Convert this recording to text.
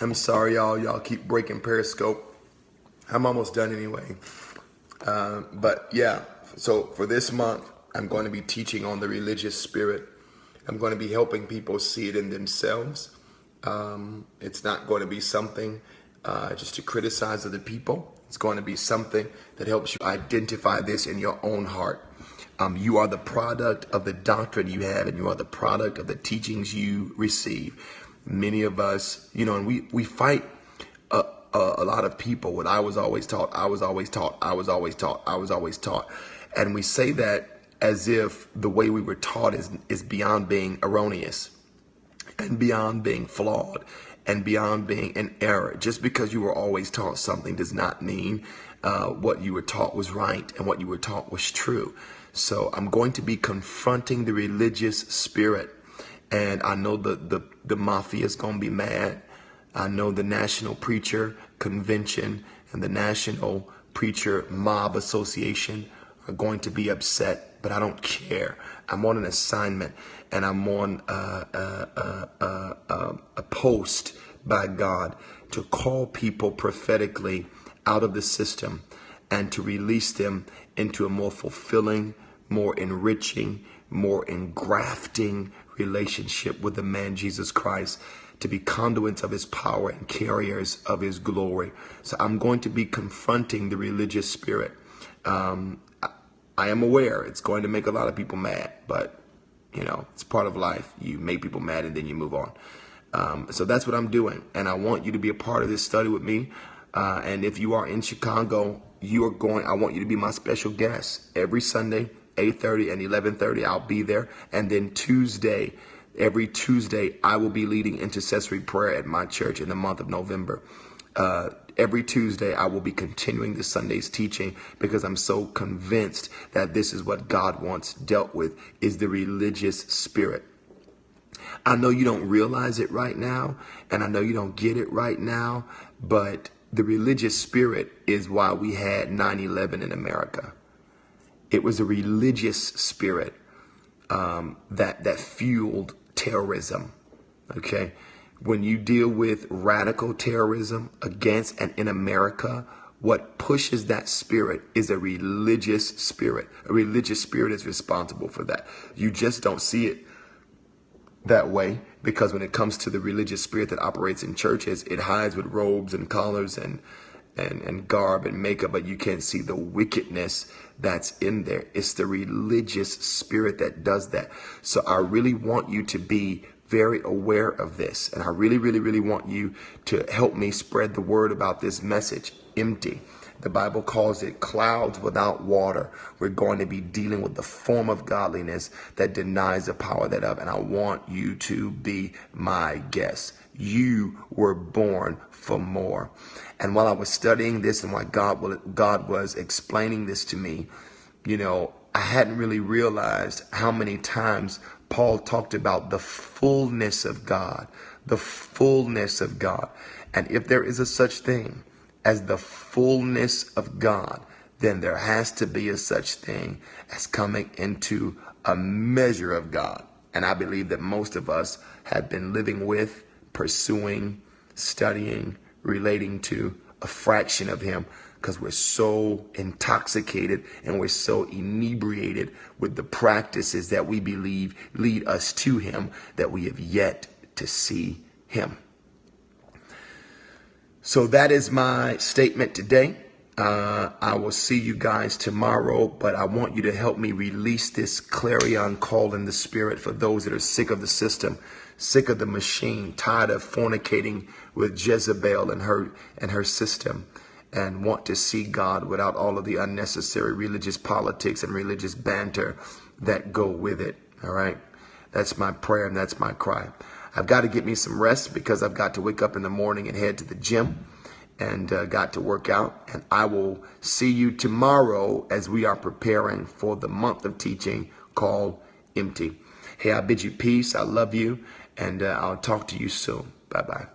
I'm sorry, y'all. Y'all keep breaking Periscope. I'm almost done anyway. But yeah, so for this month, I'm going to be teaching on the religious spirit. I'm going to be helping people see it in themselves. It's not going to be something just to criticize other people. It's going to be something that helps you identify this in your own heart. You are the product of the doctrine you have, and you are the product of the teachings you receive. Many of us, and we fight a lot of people with I was always taught, I was always taught, I was always taught, I was always taught. And we say that as if the way we were taught is beyond being erroneous and beyond being flawed and beyond being an error. Just because you were always taught something does not mean what you were taught was right and what you were taught was true. So I'm going to be confronting the religious spirit. And I know the Mathew is going to be mad. I know the National Preacher Convention and the National Preacher Mob Association are going to be upset, but I don't care. I'm on an assignment, and I'm on a post by God to call people prophetically out of the system and to release them into a more fulfilling, more enriching, more engrafting relationship with the man Jesus Christ, to be conduits of his power and carriers of his glory. So I'm going to be confronting the religious spirit. I am aware it's going to make a lot of people mad, but it's part of life. You make people mad and then you move on. So that's what I'm doing, and I want you to be a part of this study with me. And if you are in Chicago, I want you to be my special guest every Sunday, 8:30 and 11:30. I'll be there. And then every Tuesday, I will be leading intercessory prayer at my church in the month of November. Every Tuesday, I will be continuing the Sunday's teaching because I'm so convinced that this is what God wants dealt with, is the religious spirit. I know you don't realize it right now, and I know you don't get it right now, but the religious spirit is why we had 9/11 in America. It was a religious spirit that fueled terrorism. Okay, when you deal with radical terrorism against and in America, what pushes that spirit is a religious spirit. A religious spirit is responsible for that. You just don't see it that way, because when it comes to the religious spirit that operates in churches, it hides with robes and collars and garb and makeup, but you can't see the wickedness that's in there. It's the religious spirit that does that. So I really want you to be very aware of this, and I really, really, really want you to help me spread the word about this message. Empty. The Bible calls it clouds without water. We're going to be dealing with the form of godliness that denies the power thereof. And I want you to be my guest. You were born for more. And while I was studying this and while God was explaining this to me, I hadn't really realized how many times Paul talked about the fullness of God, the fullness of God. And if there is a such thing as the fullness of God, then there has to be a such thing as coming into a measure of God. And I believe that most of us have been living with, pursuing, studying, relating to a fraction of him, because we're so intoxicated and we're so inebriated with the practices that we believe lead us to him that we have yet to see him. So that is my statement today. I will see you guys tomorrow, but I want you to help me release this clarion call in the spirit for those that are sick of the system, sick of the machine, tired of fornicating with Jezebel and her system, and want to see God without all of the unnecessary religious politics and religious banter that go with it. All right. That's my prayer and that's my cry. I've got to get me some rest because I've got to wake up in the morning and head to the gym and got to work out. And I will see you tomorrow as we are preparing for the month of teaching called Empty. Hey, I bid you peace. I love you. And I'll talk to you soon. Bye-bye.